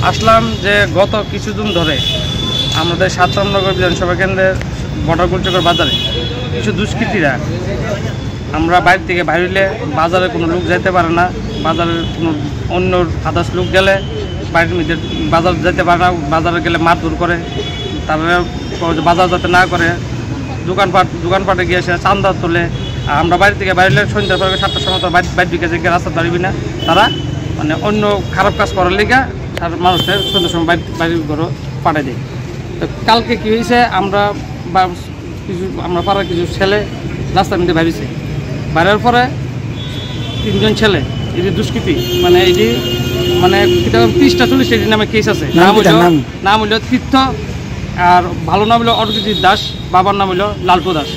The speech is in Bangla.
আসলাম যে গত কিছুদিন ধরে আমাদের ৭ নগর বিধানসভা কেন্দ্রের বটাকুলচকের বাজারে কিছু দুষ্কৃতীরা আমরা বাইরে থেকে বাইরে বাজারে কোনো লোক যেতে পারে না, বাজারের কোনো অন্য আদার্স লোক গেলে বাড়ির মধ্যে বাজার যেতে পারে না, বাজারে গেলে মারধর করে, তারা বাজার যাতে না করে দোকানপাটে গিয়ে এসে চান্দা তোলে। আমরা বাড়ি থেকে বাইরে সন্ধ্যার পরে 7টার সময় তো বাইরে ঢুকে যে রাস্তা দাঁড়িয়ে না, তারা মানে অন্য খারাপ কাজ করার লিগা মানুষের সন্ধ্যার সময় বাইরে ঘরে পাঠিয়ে দেয়। তো কালকে কী হয়েছে, আমরা পাড়ার কিছু ছেলে রাস্তার মধ্যে বাইরেছে, বাইরের পরে 3জন ছেলে এই যে দুষ্কৃতি মানে এই যে মানে 30টা 40টা এটির নামে কেস আছে। নাম হইল তীর্থ, আর ভালো নাম হইল অরজিৎ দাস, বাবার নাম হইল লালটু দাস।